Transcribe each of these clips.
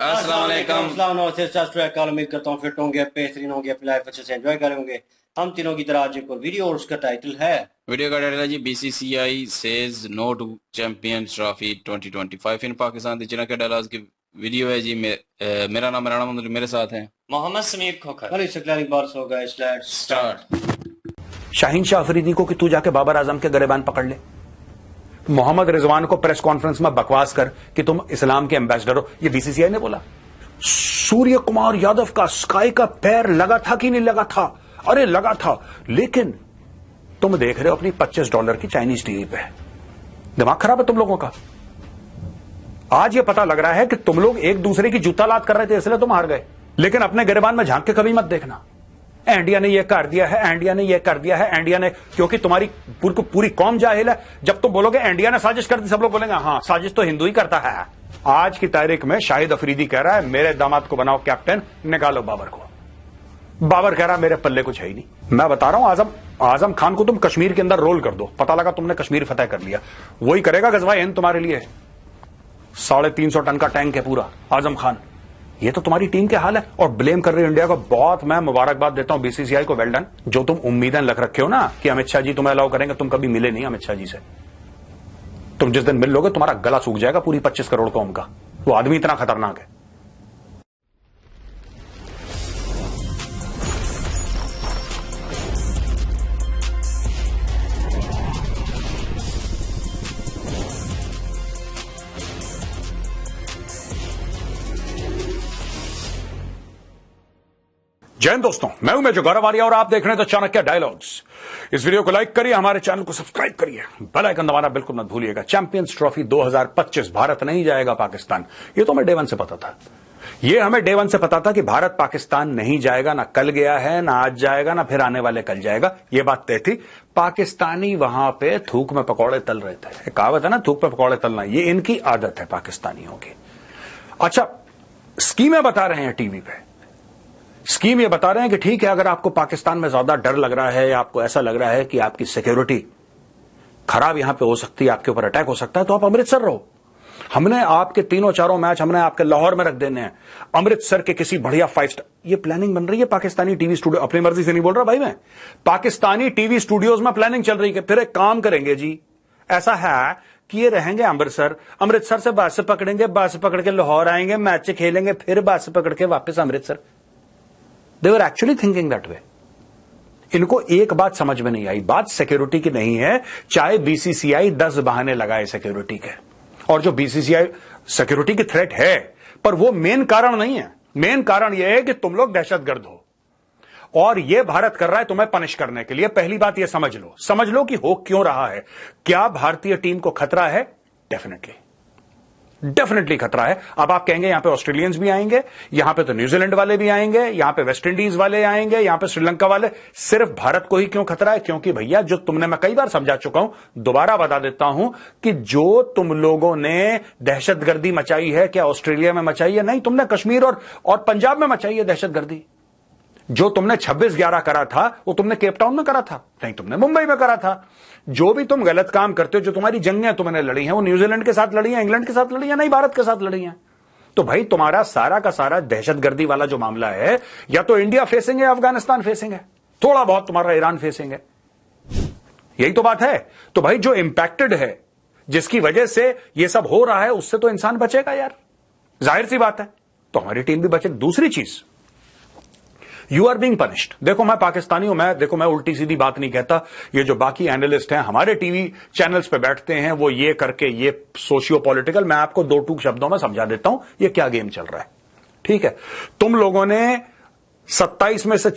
अस्सलाम वालेकुम। उम्मीद करता हूँ फिट होंगे, बेहतरीन होंगे, अपनी लाइफ अच्छे से एंजॉय करेंगे। हम तीनों की तरह आज एक और वीडियो और उसका टाइटल है वीडियो का टाइटल है जी BCCI says no to Champions Trophy 2025 in Pakistan the Jinnah के डालास की वीडियो है जी। मेरा नाम राणा मंदिर, मेरे साथ हैं मोहम्मद समीर खोखर। कल इससे क्लियरिंग बार्स होगा। Let's start. शाहीन शाह अफरीदी को कि तू जाके बाबर आजम के गरेबान पकड़ ले, मोहम्मद रिजवान को प्रेस कॉन्फ्रेंस में बकवास कर कि तुम इस्लाम के एम्बेसडर हो, ये बीसीसीआई ने बोला। सूर्य कुमार यादव का स्काई का पैर लगा था कि नहीं लगा था? अरे लगा था, लेकिन तुम देख रहे हो अपनी $25 की चाइनीज टीवी पे। दिमाग खराब है तुम लोगों का। आज ये पता लग रहा है कि तुम लोग एक दूसरे की जूता लात कर रहे थे इसलिए तुम हार गए, लेकिन अपने गिरबान में झांक के कभी मत देखना इंडिया ने ये कर दिया है, इंडिया ने ये कर दिया है, इंडिया ने, क्योंकि तुम्हारी पूरी कौम जाहिल है। जब तुम बोलोगे इंडिया ने साजिश कर दी, सब लोग बोलेंगे हाँ साजिश तो हिंदू ही करता है। आज की तारीख में शाहिद अफरीदी कह रहा है मेरे दामाद को बनाओ कैप्टन, निकालो बाबर को। बाबर कह रहा है मेरे पल्ले कुछ है ही नहीं। मैं बता रहा हूं आजम खान को तुम कश्मीर के अंदर रोल कर दो, पता लगा तुमने कश्मीर फतेह कर लिया, वही करेगा गजवा हिंद तुम्हारे लिए। 350 टन का टैंक है पूरा आजम खान। ये तो तुम्हारी टीम के हाल है और ब्लेम कर रही है इंडिया को। बहुत मैं मुबारकबाद देता हूं बीसीसीआई को, वेल डन। जो तुम उम्मीदें लग रखे हो ना कि अमित शाह जी तुम्हें अलाउ करेंगे, तुम कभी मिले नहीं अमित शाह जी से। तुम जिस दिन मिल लोगे तुम्हारा गला सूख जाएगा पूरी 25 करोड़ कौम का। वो आदमी इतना खतरनाक है। जय हिंद दोस्तों, मैं हूं मेजर गौरव आर्या और आप देख रहे हैं तो चाणक्य डायलॉग्स। इस वीडियो को लाइक करिए, हमारे चैनल को सब्सक्राइब करिए, बेल आइकन दबाना बिल्कुल मत भूलिएगा। चैंपियंस ट्रॉफी 2025 भारत नहीं जाएगा पाकिस्तान, ये तो हमें डे वन से पता था। ये हमें डे वन से पता था कि भारत पाकिस्तान नहीं जाएगा, ना कल गया है, ना आज जाएगा, ना फिर आने वाले कल जाएगा। ये बात तय थी। पाकिस्तानी वहां पे थूक में पकौड़े तल रहे थे। कहावत है ना, थूक में पकौड़े तलना, ये इनकी आदत है पाकिस्तानियों की। अच्छा, स्कीमें बता रहे हैं टीवी पे। स्कीम ये बता रहे हैं कि ठीक है, अगर आपको पाकिस्तान में ज्यादा डर लग रहा है या आपको ऐसा लग रहा है कि आपकी सिक्योरिटी खराब यहां पे हो सकती है, आपके ऊपर अटैक हो सकता है, तो आप अमृतसर रहो। हमने आपके 3-4 मैच हमने आपके लाहौर में रख देने हैं, अमृतसर के किसी बढ़िया 5 स्टार। ये प्लानिंग बन रही है पाकिस्तानी टीवी स्टूडियो, अपनी मर्जी से नहीं बोल रहा भाई मैं, पाकिस्तानी टीवी स्टूडियोज में प्लानिंग चल रही है। फिर एक काम करेंगे जी, ऐसा है कि ये रहेंगे अमृतसर से बस पकड़ेंगे, बस पकड़ के लाहौर आएंगे, मैच खेलेंगे, फिर बस पकड़ के वापस Amritsar. They were actually thinking that way. इनको एक बात समझ में नहीं आई, बात सिक्योरिटी की नहीं है। चाहे बीसीसीआई 10 बहाने लगाए सिक्योरिटी के, और जो बीसीसीआई सिक्योरिटी की थ्रेट है, पर वो मेन कारण नहीं है। मेन कारण यह है कि तुम लोग दहशतगर्द हो और ये भारत कर रहा है तुम्हें पनिश करने के लिए। पहली बात यह समझ लो कि हो क्यों रहा है। क्या भारतीय टीम को खतरा है? डेफिनेटली खतरा है। अब आप कहेंगे यहां पे ऑस्ट्रेलियंस भी आएंगे, यहां पे तो न्यूजीलैंड वाले भी आएंगे, यहां पे वेस्ट इंडीज वाले आएंगे, यहां पे श्रीलंका वाले। सिर्फ भारत को ही क्यों खतरा है? क्योंकि भैया, जो तुमने, मैं कई बार समझा चुका हूं, दोबारा बता देता हूं कि जो तुम लोगों ने दहशतगर्दी मचाई है, क्या ऑस्ट्रेलिया में मचाई है? नहीं, तुमने कश्मीर और पंजाब में मचाई है दहशतगर्दी। जो तुमने 26/11 करा था वो तुमने केप टाउन में करा था, नहीं तुमने मुंबई में करा था। जो भी तुम गलत काम करते हो, जो तुम्हारी जंगें तुमने लड़ी हैं, वो न्यूजीलैंड के साथ लड़ी हैं, इंग्लैंड के साथ लड़ी हैं, नहीं भारत के साथ लड़ी हैं। तो भाई तुम्हारा सारा का सारा दहशतगर्दी वाला जो मामला है, या तो इंडिया फेसिंग है, अफगानिस्तान फेसिंग है, थोड़ा बहुत तुम्हारा ईरान फेसिंग है, यही तो बात है। तो भाई जो इंपैक्टेड है, जिसकी वजह से ये सब हो रहा है, उससे तो इंसान बचेगा यार, जाहिर सी बात है। तो हमारी टीम भी बचे। दूसरी चीज, यू आर बीइंग पनिश्ड। देखो मैं पाकिस्तानी हूं, मैं उल्टी सीधी बात नहीं कहता। ये जो बाकी एनालिस्ट हैं हमारे टीवी चैनल्स पे बैठते हैं, वो ये करके, ये सोशियो पॉलिटिकल, मैं आपको 2 शब्दों में समझा देता हूं ये क्या गेम चल रहा है। ठीक है, तुम लोगों ने 27 में से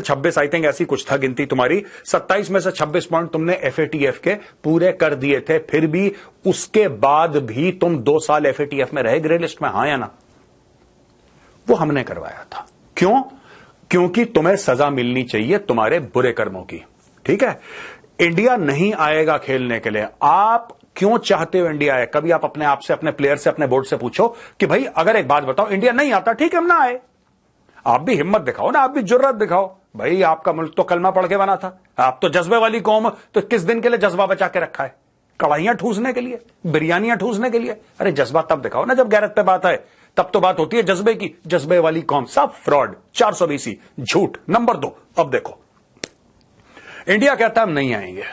26 आई थिंक ऐसी कुछ था गिनती तुम्हारी, 27 में से 26 पॉइंट तुमने एफएटीएफ के पूरे कर दिए थे। फिर भी उसके बाद भी तुम 2 साल एफएटीएफ में रहे, ग्रे लिस्ट में, हां या ना? वो हमने करवाया था। क्यों? क्योंकि तुम्हें सजा मिलनी चाहिए तुम्हारे बुरे कर्मों की। ठीक है, इंडिया नहीं आएगा खेलने के लिए। आप क्यों चाहते हो इंडिया आए? कभी आप अपने आप से, अपने प्लेयर से, अपने बोर्ड से पूछो कि भाई अगर एक बात बताओ, इंडिया नहीं आता, ठीक है हम ना आए। आप भी हिम्मत दिखाओ ना, आप भी जुर्रत दिखाओ। भाई आपका मुल्क तो कलमा पढ़ के बना था, आप तो जज्बे वाली कौम, तो किस दिन के लिए जज्बा बचा के रखा है? कढ़ाइयां ठूसने के लिए, बिरयानियां ठूसने के लिए? अरे जज्बा तब दिखाओ ना जब गैरत पे बात आए, तब तो बात होती है जज्बे की। जज्बे वाली कौम, सब फ्रॉड, 420 झूठ। नंबर 2, अब देखो, इंडिया कहता है हम नहीं आएंगे।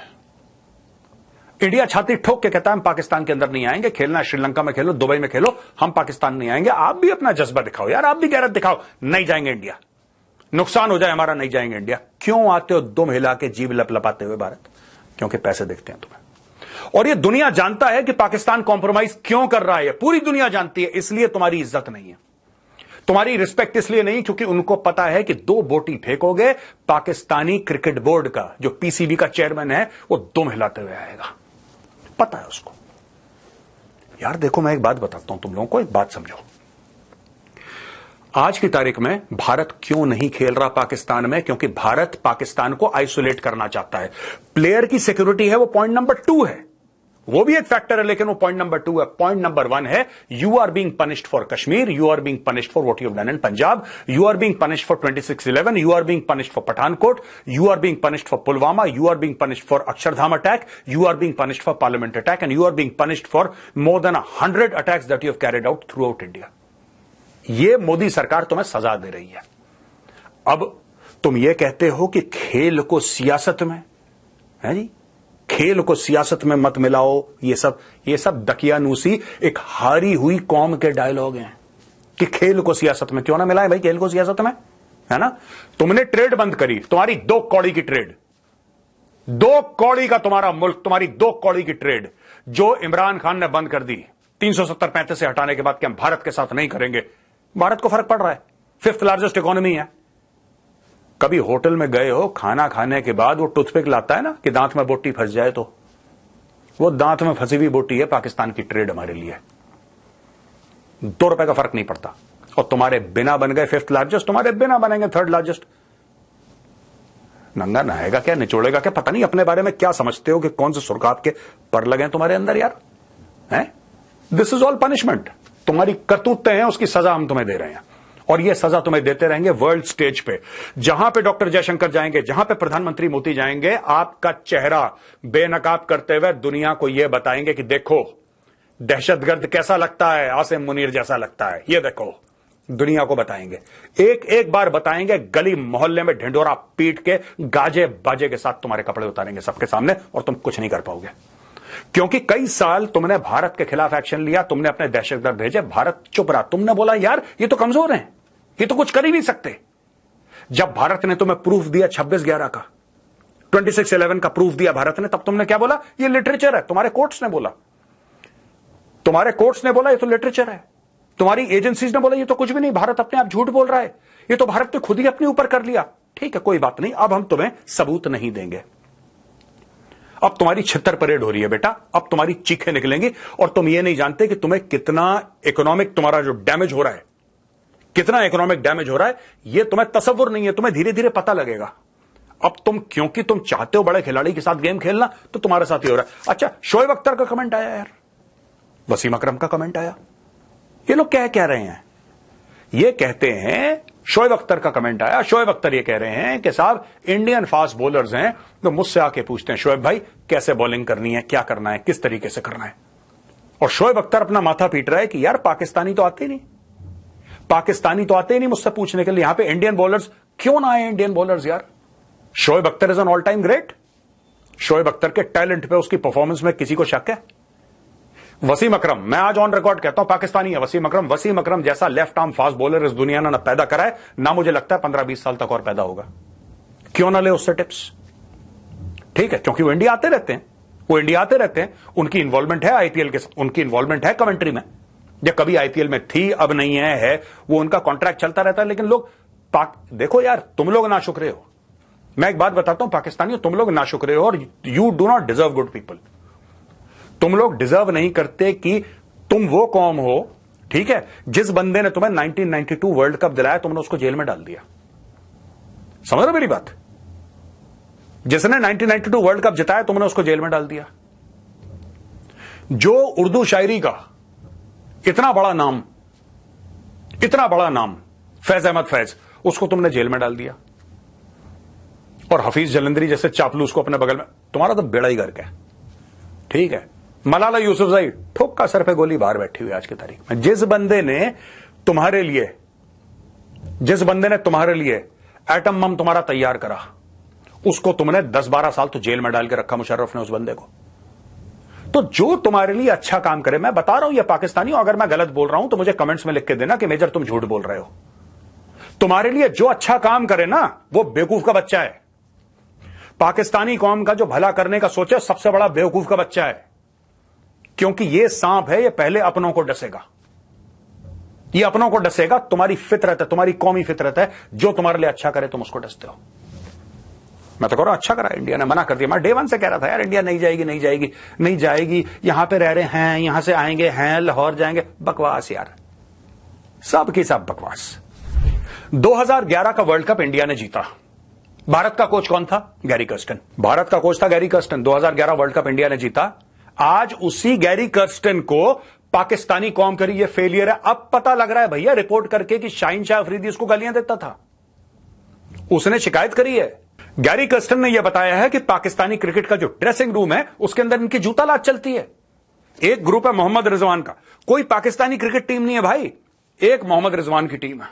इंडिया छाती ठोक के कहता है हम पाकिस्तान के अंदर नहीं आएंगे, खेलना श्रीलंका में खेलो, दुबई में खेलो, हम पाकिस्तान नहीं आएंगे। आप भी अपना जज्बा दिखाओ यार, आप भी गैरत दिखाओ, नहीं जाएंगे इंडिया, नुकसान हो जाए हमारा, नहीं जाएंगे इंडिया। क्यों आते हो दुम हिला के, जीभ लपलपाते हुए भारत? क्योंकि पैसे दिखते हैं तुम्हें। और ये दुनिया जानता है कि पाकिस्तान कॉम्प्रोमाइज क्यों कर रहा है, पूरी दुनिया जानती है। इसलिए तुम्हारी इज्जत नहीं है, तुम्हारी रिस्पेक्ट इसलिए नहीं क्योंकि उनको पता है कि 2 बोटी फेंकोगे, पाकिस्तानी क्रिकेट बोर्ड का जो पीसीबी का चेयरमैन है वो दुम हिलाते हुए आएगा, पता है उसको। यार देखो, मैं एक बात बताता हूं तुम लोगों को, एक बात समझो। आज की तारीख में भारत क्यों नहीं खेल रहा पाकिस्तान में? क्योंकि भारत पाकिस्तान को आइसोलेट करना चाहता है। प्लेयर की सिक्योरिटी है, वो पॉइंट नंबर 2 है, वो भी एक फैक्टर है, लेकिन वो पॉइंट नंबर 2 है। पॉइंट नंबर 1 है, you are being punished for Kashmir, you are being punished for what you have done in Punjab, you are being punished for 26/11, you are being punished for Pathankot, you are being punished for Pulwama, you are being punished for Akshardham attack, you are being punished for parliament attack, and you are being punished for more than 100 attacks that you have carried out through out India. ये मोदी सरकार तुम्हें सजा दे रही है। अब तुम ये कहते हो कि खेल को सियासत में, है जी, खेल को सियासत में मत मिलाओ, ये सब दकियानूसी एक हारी हुई कौम के डायलॉग हैं कि खेल को सियासत में क्यों ना मिलाए भाई, खेल को सियासत में, है ना। तुमने ट्रेड बंद करी, तुम्हारी 2 कौड़ी की ट्रेड, 2 कौड़ी का तुम्हारा मुल्क, तुम्हारी 2 कौड़ी की ट्रेड जो इमरान खान ने बंद कर दी 370-35 से हटाने के बाद कि हम भारत के साथ नहीं करेंगे। भारत को फर्क पड़ रहा है, 5th लार्जेस्ट इकोनॉमी है। कभी होटल में गए हो, खाना खाने के बाद वो टूथपिक लाता है ना कि दांत में बोटी फंस जाए, तो वो दांत में फंसी हुई बोटी है पाकिस्तान की ट्रेड हमारे लिए। 2 रुपए का फर्क नहीं पड़ता। और तुम्हारे बिना बन गए 5th लार्जेस्ट, तुम्हारे बिना बनेंगे 3rd लार्जेस्ट। नंगा नहाएगा क्या, निचोड़ेगा क्या, पता नहीं अपने बारे में क्या समझते हो कि कौन से सुर्खाब के पर लगे तुम्हारे अंदर यार, हैं? This is all punishment. तुम्हारी करतूतें हैं, उसकी सजा हम तुम्हें दे रहे हैं, और यह सजा तुम्हें देते रहेंगे वर्ल्ड स्टेज पे। जहां पे डॉक्टर जयशंकर जाएंगे, जहां पे प्रधानमंत्री मोदी जाएंगे, आपका चेहरा बेनकाब करते हुए दुनिया को यह बताएंगे कि देखो दहशतगर्द कैसा लगता है, आसिम मुनीर जैसा लगता है, यह देखो, दुनिया को बताएंगे। एक बार बताएंगे, गली मोहल्ले में ढिंडोरा पीट के गाजे बाजे के साथ तुम्हारे कपड़े उतारेंगे सबके सामने, और तुम कुछ नहीं कर पाओगे। क्योंकि कई साल तुमने भारत के खिलाफ एक्शन लिया, तुमने अपने दहशतगर्द भेजे, भारत चुप रहा। तुमने बोला यार ये तो कमजोर हैं, ये तो कुछ कर ही नहीं सकते। जब भारत ने तुम्हें प्रूफ दिया 26/11 का, 26/11 का प्रूफ दिया भारत ने, तब तुमने क्या बोला? ये लिटरेचर है। तुम्हारे कोर्ट्स ने बोला, तुम्हारे कोर्ट्स ने बोला ये तो लिटरेचर है। तुम्हारी एजेंसीज ने बोला ये तो कुछ भी नहीं, भारत अपने आप झूठ बोल रहा है, ये तो भारत ने खुद ही अपने ऊपर कर लिया। ठीक है, कोई बात नहीं, अब हम तुम्हें सबूत नहीं देंगे। अब तुम्हारी छितर परेड हो रही है बेटा, अब तुम्हारी चीखें निकलेंगी, और तुम ये नहीं जानते कि तुम्हें कितना इकोनॉमिक, तुम्हारा जो डैमेज हो रहा है, कितना इकोनॉमिक डैमेज हो रहा है, ये तुम्हें तसव्वुर नहीं है, तुम्हें धीरे धीरे पता लगेगा। अब तुम, क्योंकि तुम चाहते हो बड़े खिलाड़ी के साथ गेम खेलना, तो तुम्हारे साथ ही हो रहा है। अच्छा, शोएब अख्तर का कमेंट आया यार, वसीम अकरम का कमेंट आया, ये लोग क्या कह रहे हैं? ये कहते हैं, शोएब अख्तर का कमेंट आया, शोएब अख्तर ये कह रहे हैं कि साहब इंडियन फास्ट बॉलर्स हैं, तो मुझसे आके पूछते हैं शोएब भाई कैसे बॉलिंग करनी है, क्या करना है, किस तरीके से करना है। और शोएब अख्तर अपना माथा पीट रहा है कि यार पाकिस्तानी तो आते ही नहीं, पाकिस्तानी तो आते ही नहीं मुझसे पूछने के लिए, यहां पे इंडियन बॉलर्स क्यों ना आए, इंडियन बॉलर्स यार। Shoaib Akhtar is an all time great. Shoaib Akhtar के टैलेंट पे, उसकी परफॉर्मेंस में किसी को शक है? वसीम अकरम, मैं आज ऑन रिकॉर्ड कहता हूं पाकिस्तानी है वसीम अकरम। वसीम अकरम जैसा लेफ्ट आर्म फास्ट बॉलर इस दुनिया ने ना पैदा करा है, ना मुझे लगता है 15-20 साल तक और पैदा होगा। क्यों ना ले उससे टिप्स? ठीक है, क्योंकि वो इंडिया आते रहते हैं, वो इंडिया आते रहते हैं, उनकी इन्वॉल्वमेंट है आईपीएल के साथ, उनकी इन्वॉल्वमेंट है कमेंट्री में, या कभी आईपीएल में थी, अब नहीं है, वो उनका कॉन्ट्रैक्ट चलता रहता है। लेकिन लोग देखो यार, तुम लोग नाशुक्रे हो। मैं एक बात बताता हूं पाकिस्तानियों, तुम लोग नाशुक्रे हो, और you do not deserve good people. तुम लोग डिजर्व नहीं करते कि तुम वो कौम हो, ठीक है, जिस बंदे ने तुम्हें 1992 वर्ल्ड कप दिलाया, तुमने उसको जेल में डाल दिया। समझ रहे हो मेरी बात? जिसने 1992 वर्ल्ड कप जिताया, तुमने उसको जेल में डाल दिया। जो उर्दू शायरी का इतना बड़ा नाम फैज अहमद फैज, उसको तुमने जेल में डाल दिया। और हफीज जलंधरी जैसे चापलूस को अपने बगल में, तुम्हारा तो बेड़ा ही गर्क है। ठीक है, मलाला यूसुफजई ठोक का सर पे गोली बाहर बैठी हुई आज की तारीख में। जिस बंदे ने तुम्हारे लिए एटम बम तुम्हारा तैयार करा, उसको तुमने 10-12 साल तो जेल में डाल के रखा, मुशर्रफ ने उस बंदे को। तो जो तुम्हारे लिए अच्छा काम करे, मैं बता रहा हूं ये पाकिस्तानी, अगर मैं गलत बोल रहा हूं तो मुझे कमेंट्स में लिख के देना कि मेजर तुम झूठ बोल रहे हो। तुम्हारे लिए जो अच्छा काम करे ना, वो बेवकूफ का बच्चा है। पाकिस्तानी कौम का जो भला करने का सोचे, सबसे बड़ा बेवकूफ का बच्चा है। क्योंकि ये सांप है, ये पहले अपनों को डसेगा, ये अपनों को डसेगा। तुम्हारी फितरत है, तुम्हारी कौमी फितरत है, जो तुम्हारे लिए अच्छा करे तुम उसको डसते हो। मैं तो कह रहा हूं अच्छा करा इंडिया ने, मना कर दिया। मैं डे वन से कह रहा था यार इंडिया नहीं जाएगी, नहीं जाएगी, नहीं जाएगी, यहां पे रह रहे हैं, यहां से आएंगे हैं, लाहौर जाएंगे। बकवास यार, सब की सब बकवास। 2011 का वर्ल्ड कप इंडिया ने जीता। भारत का कोच कौन था? Gary Kirsten. भारत का कोच था Gary Kirsten. 2011 world cup India ने जीता। आज उसी गैरी कर्स्टन को पाकिस्तानी कौम करी ये फेलियर है। अब पता लग रहा है भैया रिपोर्ट करके कि शाहीन शाह अफरीदी उसको गालियां देता था, उसने शिकायत करी है। गैरी कर्स्टन ने यह बताया है कि पाकिस्तानी क्रिकेट का जो ड्रेसिंग रूम है उसके अंदर इनकी जूता लात चलती है। एक ग्रुप है मोहम्मद रिजवान का, कोई पाकिस्तानी क्रिकेट टीम नहीं है भाई, एक मोहम्मद रिजवान की टीम है,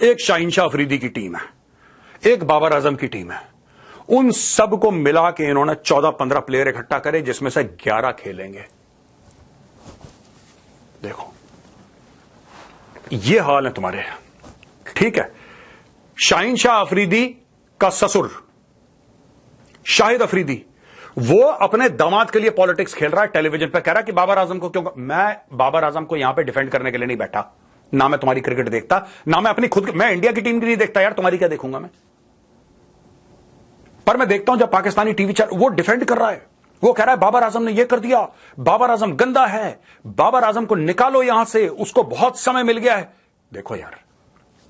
एक शाहीन शाह अफरीदी की टीम है, एक बाबर आजम की टीम है। उन सब को मिला के इन्होंने 14-15 प्लेयर इकट्ठा करे, जिसमें से 11 खेलेंगे। देखो ये हाल है तुम्हारे, ठीक है। शाहीन शाह अफरीदी का ससुर शाहिद अफरीदी, वो अपने दामाद के लिए पॉलिटिक्स खेल रहा है, टेलीविजन पे कह रहा है कि बाबर आजम को क्यों। मैं बाबर आजम को यहां पे डिफेंड करने के लिए नहीं बैठा, ना मैं तुम्हारी क्रिकेट देखता, ना मैं अपनी खुद, मैं इंडिया की टीम की नहीं देखता यार, तुम्हारी क्या देखूंगा मैं। पर मैं देखता हूं जब पाकिस्तानी टीवी चैनल वो डिफेंड कर रहा है, वो कह रहा है बाबर आजम ने यह कर दिया, बाबर आजम गंदा है, बाबर आजम को निकालो यहां से, उसको बहुत समय मिल गया है। देखो यार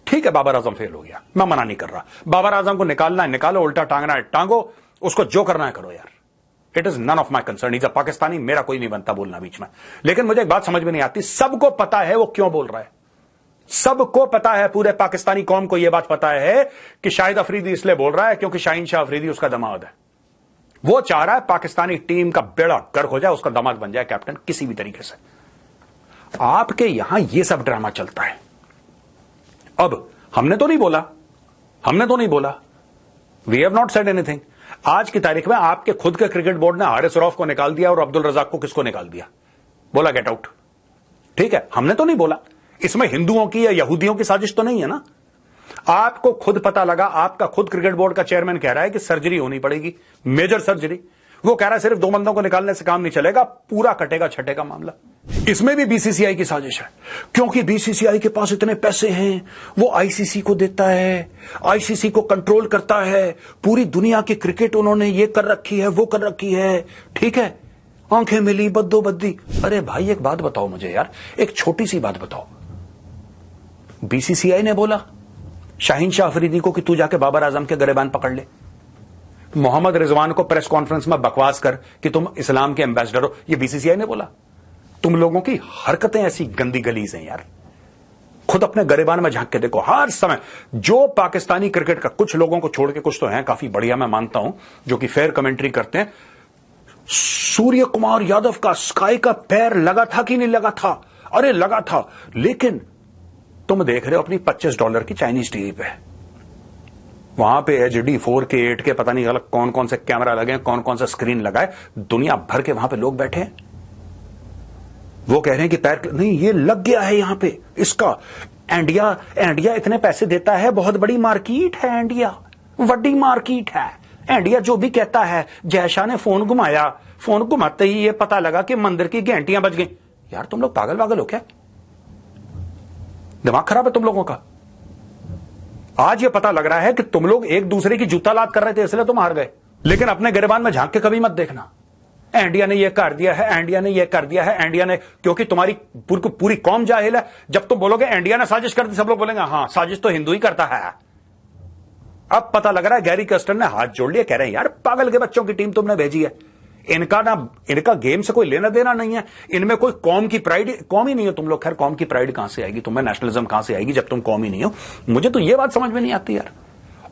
ठीक है, बाबर आजम फेल हो गया, मैं मना नहीं कर रहा, बाबर आजम को निकालना है निकालो, उल्टा टांगना है टांगो, उसको जो करना है करो यार, it is none of my concern. Is a Pakistani, मेरा कोई नहीं बनता बोलना बीच में। लेकिन मुझे एक बात समझ में नहीं आती, सबको पता है वो क्यों बोल रहा है, सबको पता है, पूरे पाकिस्तानी कौम को यह बात पता है कि शाहिद अफरीदी इसलिए बोल रहा है क्योंकि शाहीन शाह अफरीदी उसका दामाद है। वो चाह रहा है पाकिस्तानी टीम का बेड़ा गर्क हो जाए, उसका दामाद बन जाए कैप्टन किसी भी तरीके से। आपके यहां यह सब ड्रामा चलता है। अब हमने तो नहीं बोला, we have not said anything. आज की तारीख में आपके खुद के क्रिकेट बोर्ड ने हारिस रऊफ को निकाल दिया और अब्दुल रजाक को किसको निकाल दिया, बोला गेट आउट। ठीक है, हमने तो नहीं बोला, इसमें हिंदुओं की या यहूदियों की साजिश तो नहीं है ना। आपको खुद पता लगा, आपका खुद क्रिकेट बोर्ड का चेयरमैन कह रहा है कि सर्जरी होनी पड़ेगी, मेजर सर्जरी। वो कह रहा है सिर्फ 2 बंदों को निकालने से काम नहीं चलेगा, पूरा कटेगा छटेगा मामला। इसमें भी बीसीसीआई की साजिश है, क्योंकि बीसीसीआई के पास इतने पैसे हैं, वो आईसीसी को देता है, आईसीसी को कंट्रोल करता है, पूरी दुनिया की क्रिकेट उन्होंने ये कर रखी है, वो कर रखी है, ठीक है, आंखें मिली बद्दोबद्दी। अरे भाई एक बात बताओ मुझे यार, एक छोटी सी बात बताओ, बीसीसीआई ने बोला शाहीन शाह अफरीदी को कि तू जाके बाबर आजम के गरेबान पकड़ ले, मोहम्मद रिजवान को प्रेस कॉन्फ्रेंस में बकवास कर कि तुम इस्लाम के एम्बेसडर हो, ये बीसीसीआई ने बोला। तुम लोगों की हरकतें ऐसी गंदी गलीज हैं यार, खुद अपने गरेबान में झांक के देखो। हर समय जो पाकिस्तानी क्रिकेट का, कुछ लोगों को छोड़ के कुछ तो हैं काफी बढ़िया, मैं मानता हूं, जो कि फेयर कमेंट्री करते हैं। सूर्य कुमार यादव का स्काई का पैर लगा था कि नहीं लगा था? अरे लगा था, लेकिन तुम देख रहे हो अपनी $25 की चाइनीज टीवी पे, वहां पे HD 4K 8K पता नहीं अलग कौन कौन से कैमरा लगे, कौन कौन सा स्क्रीन लगाए, दुनिया भर के वहां पे लोग बैठे हैं। वो कह रहे हैं कि पैर नहीं, ये लग गया है यहां पे इसका। इंडिया इतने पैसे देता है, बहुत बड़ी मार्केट है इंडिया, बड़ी मार्केट है इंडिया। जो भी कहता है, जयशाह ने फोन घुमाया, फोन घुमाते ही ये पता लगा कि मंदिर की घंटियां बज गई। यार तुम लोग पागल वागल हो क्या? दिमाग खराब है तुम लोगों का। आज ये पता लग रहा है कि तुम लोग एक दूसरे की जूता लात कर रहे थे इसलिए तुम हार गए, लेकिन अपने गिरबान में झांक के कभी मत देखना इंडिया ने ये कर दिया है, इंडिया ने ये कर दिया है, इंडिया ने, क्योंकि तुम्हारी पूरी कौम जाहिल है। जब तुम बोलोगे इंडिया ने साजिश कर दी, सब लोग बोलेंगे हां साजिश तो हिंदू ही करता है। अब पता लग रहा है गैरी कर्स्टन ने हाथ जोड़ लिया, कह रहे हैं यार पागल के बच्चों की टीम तुमने भेजी है, इनका गेम से कोई लेना देना नहीं है, इनमें कोई कौम की प्राइड, कौम ही नहीं हो तुम लोग। खैर कौम की प्राइड कहां से आएगी, तुम्हें नेशनलिज्म कहां से आएगी जब तुम कौम ही नहीं हो? मुझे तो यह बात समझ में नहीं आती यार।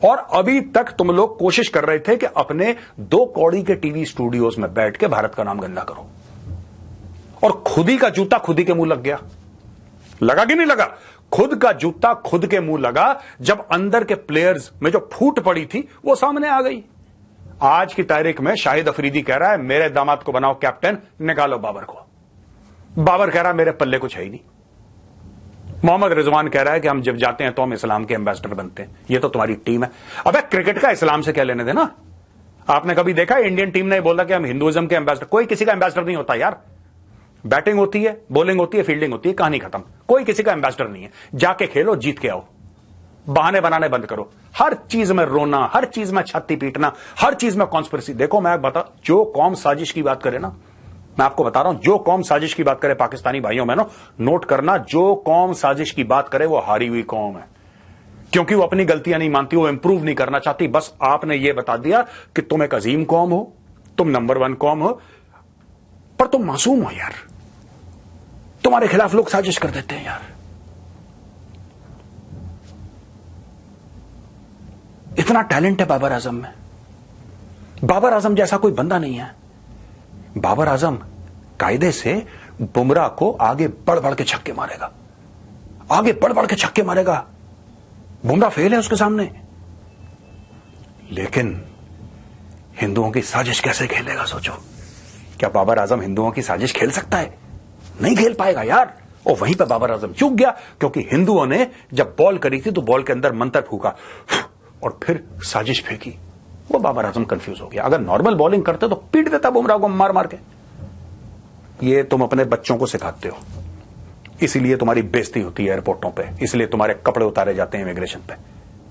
और अभी तक तुम लोग कोशिश कर रहे थे कि अपने 2 कौड़ी के टीवी स्टूडियोज में बैठ के भारत का नाम गंदा करो, और खुद ही का जूता खुद ही के मुंह लग गया। लगा कि नहीं लगा? खुद का जूता खुद के मुंह लगा जब अंदर के प्लेयर्स में जो फूट पड़ी थी वो सामने आ गई। आज की तारीख में शाहिद अफरीदी कह रहा है मेरे दामाद को बनाओ कैप्टन, निकालो बाबर को। बाबर कह रहा है मेरे पल्ले कुछ है ही नहीं। मोहम्मद रिजवान कह रहा है कि हम जब जाते हैं तो हम इस्लाम के एम्बेसडर बनते हैं। ये तो तुम्हारी टीम है। अबे क्रिकेट का इस्लाम से क्या लेने देना? आपने कभी देखा इंडियन टीम ने बोला कि हम हिंदुइज्म के एम्बेसडर? कोई किसी का एम्बेसडर नहीं होता यार। बैटिंग होती है, बॉलिंग होती है, फील्डिंग होती है, कहानी खत्म। कोई किसी का एम्बेसडर नहीं है। जाके खेलो, जीत के आओ। बहाने बनाने बंद करो। हर चीज में रोना, हर चीज में छाती पीटना, हर चीज में कॉन्स्पिरेसी। देखो मैं बता, जो कौम साजिश की बात करे ना, मैं आपको बता रहा हूं, जो कौम साजिश की बात करे पाकिस्तानी भाइयों बहनों, नोट करना, जो कौम साजिश की बात करे वो हारी हुई कौम है। क्योंकि वो अपनी गलतियां नहीं मानती, वो इंप्रूव नहीं करना चाहती। बस आपने ये बता दिया कि तुम एक अजीम कौम हो, तुम नंबर 1 कौम हो, पर तुम मासूम हो यार। तुम्हारे खिलाफ लोग साजिश कर देते हैं यार। इतना टैलेंट है बाबर आजम में। बाबर आजम जैसा कोई बंदा नहीं है। बाबर आजम कायदे से बुमराह को आगे बढ़ बढ़ के छक्के मारेगा, आगे बढ़ बढ़ के छक्के मारेगा। बुमराह फेल है उसके सामने। लेकिन हिंदुओं की साजिश कैसे खेलेगा सोचो। क्या बाबर आजम हिंदुओं की साजिश खेल सकता है? नहीं खेल पाएगा यार। और वहीं पर बाबर आजम चूक गया, क्योंकि हिंदुओं ने जब बॉल करी थी तो बॉल के अंदर मंत्र फूका और फिर साजिश फेंकी। वो बाबर आजम कंफ्यूज हो गया। अगर नॉर्मल बॉलिंग करते तो पीट देता बुमराह को मार मार के। ये तुम अपने बच्चों को सिखाते हो, इसीलिए तुम्हारी बेइज्जती होती है एयरपोर्टों पे, इसलिए तुम्हारे कपड़े उतारे जाते हैं इमिग्रेशन पे।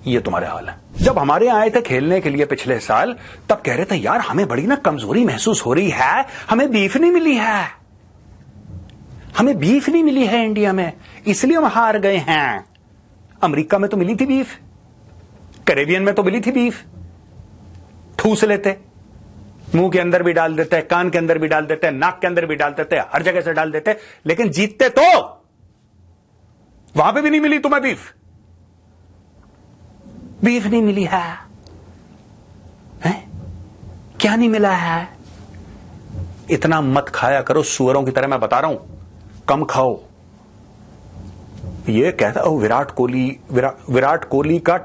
ये तुम्हारे हाल है। जब हमारे आए थे खेलने के लिए पिछले साल, तब कह रहे थे यार हमें बड़ी ना कमजोरी महसूस हो रही है, हमें बीफ नहीं मिली है, हमें बीफ नहीं मिली है इंडिया में, इसलिए हम हार गए हैं। अमेरिका में तो मिली थी बीफ, कैरेबियन में तो मिली थी बीफ। ठूस लेते, मुंह के अंदर भी डाल देते, कान के अंदर भी डाल देते, नाक के अंदर भी डाल देते, हर जगह से डाल देते, लेकिन जीतते तो वहां पे भी नहीं मिली तुम्हें बीफ। बीफ नहीं मिली है, क्या नहीं मिला है? इतना मत खाया करो सुअरों की तरह, मैं बता रहा हूं, कम खाओ। ये कहता हूं विराट कोहली का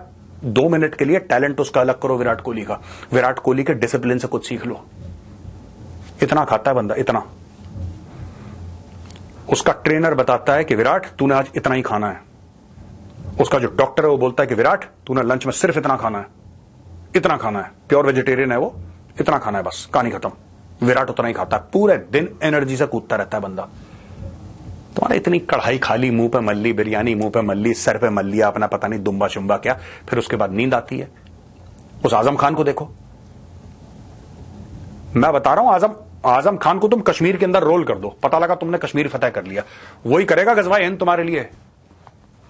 2 मिनट के लिए टैलेंट उसका अलग करो। विराट कोहली का, विराट कोहली के डिसिप्लिन से कुछ सीख लो। इतना खाता है बंदा, इतना। उसका ट्रेनर बताता है कि विराट तूने आज इतना ही खाना है। उसका जो डॉक्टर है वो बोलता है कि विराट तूने लंच में सिर्फ इतना खाना है, इतना खाना है। प्योर वेजिटेरियन है वो, इतना खाना है बस, कहानी खत्म। विराट उतना ही खाता है, पूरे दिन एनर्जी से कूदता रहता है बंदा। तुम्हारा इतनी कढ़ाई खाली, मुंह पे मल्ली, बिरयानी मुंह पे मल्ली, सर पे मल्लिया अपना पता नहीं दुम्बा शुम्बा क्या, फिर उसके बाद नींद आती है। उस आजम खान को देखो, मैं बता रहा हूं, आजम खान को तुम कश्मीर के अंदर रोल कर दो, पता लगा तुमने कश्मीर फतह कर लिया, वही करेगा गजवा हिंद तुम्हारे लिए।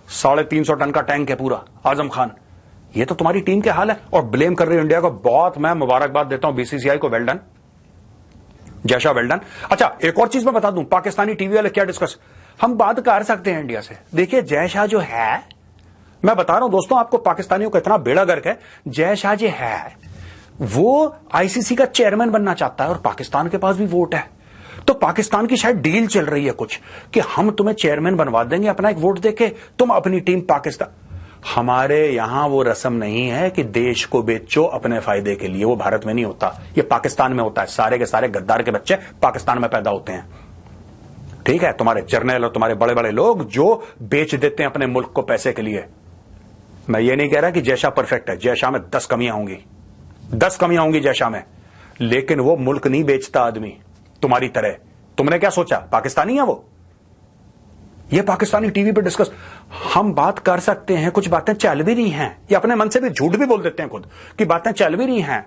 350 टन का टैंक है पूरा आजम खान। ये तो तुम्हारी टीम के हाल है, और ब्लेम कर रही हो इंडिया को। बहुत मैं मुबारकबाद देता हूं बीसीसीआई को, वेल डन जैसा, वेल डन। अच्छा एक और चीज मैं बता दूं, पाकिस्तानी टीवी वाले क्या डिस्कस, हम बात कर सकते हैं इंडिया से। देखिए जय शाह जो है, मैं बता रहा हूं दोस्तों आपको, पाकिस्तानियों का इतना बेड़ा गर्क है। जय शाह जो है वो आईसीसी का चेयरमैन बनना चाहता है, और पाकिस्तान के पास भी वोट है। तो पाकिस्तान की शायद डील चल रही है कुछ, कि हम तुम्हें चेयरमैन बनवा देंगे अपना एक वोट देके, तुम अपनी टीम पाकिस्तान। हमारे यहां वो रस्म नहीं है कि देश को बेचो अपने फायदे के लिए, वो भारत में नहीं होता, ये पाकिस्तान में होता है। सारे के सारे गद्दार के बच्चे पाकिस्तान में पैदा होते हैं। ठीक है, तुम्हारे जर्नल और तुम्हारे बड़े बड़े लोग जो बेच देते हैं अपने मुल्क को पैसे के लिए। मैं ये नहीं कह रहा कि जय शाह परफेक्ट है, जय शाह में 10 कमियां होंगी, 10 कमियां होंगी जय शाह में, लेकिन वो मुल्क नहीं बेचता आदमी तुम्हारी तरह। तुमने क्या सोचा पाकिस्तानी है वो? ये पाकिस्तानी टीवी पे डिस्कस, हम बात कर सकते हैं, कुछ बातें चल भी रही हैं, ये अपने मन से भी झूठ भी बोल देते हैं खुद कि बातें चल भी रही हैं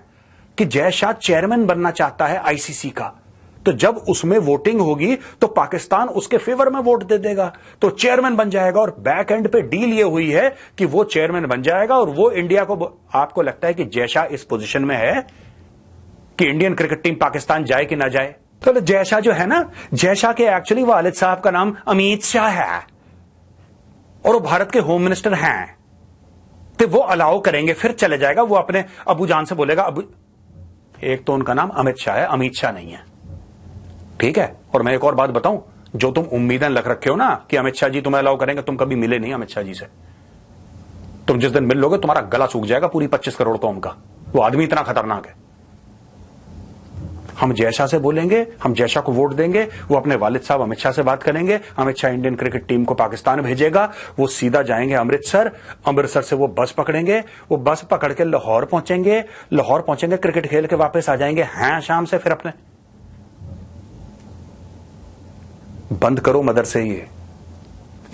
कि जय शाह चेयरमैन बनना चाहता है आईसीसी का। तो जब उसमें वोटिंग होगी तो पाकिस्तान उसके फेवर में वोट दे देगा, तो चेयरमैन बन जाएगा। और बैक एंड पे डील ये हुई है कि वो चेयरमैन बन जाएगा, और वो इंडिया को, आपको लगता है कि जय शाह इस पोजीशन में है कि इंडियन क्रिकेट टीम पाकिस्तान जाए कि ना जाए? तो जय शाह जो है ना, जय शाह के एक्चुअली वालिद साहब का नाम अमित शाह है, और वो भारत के होम मिनिस्टर हैं। फिर वो अलाउ करेंगे, फिर चले जाएगा, वो अपने अबू जान से बोलेगा अबू, एक तो उनका नाम अमित शाह है, अमित शाह नहीं है, ठीक है। और मैं एक और बात बताऊं, जो तुम उम्मीदें लग रखे हो ना कि अमित शाह जी तुम्हें अलाउ करेंगे, तुम कभी मिले नहीं अमित शाह जी से। तुम जिस दिन मिल लोगे तुम्हारा गला सूख जाएगा, पूरी 25 करोड़ कौम का। वो आदमी इतना खतरनाक है। हम जयशाह से बोलेंगे, हम जयशाह को वोट देंगे, वो अपने वालिद साहब अमित शाह से बात करेंगे, Amit Shah Indian cricket team को पाकिस्तान भेजेगा, वो सीधा जाएंगे अमृतसर, अमृतसर से वो बस पकड़ेंगे, वो बस पकड़ के लाहौर पहुंचेंगे, लाहौर पहुंचेंगे, क्रिकेट खेल के वापस आ जाएंगे हैं शाम से। फिर अपने बंद करो मदरसे, ये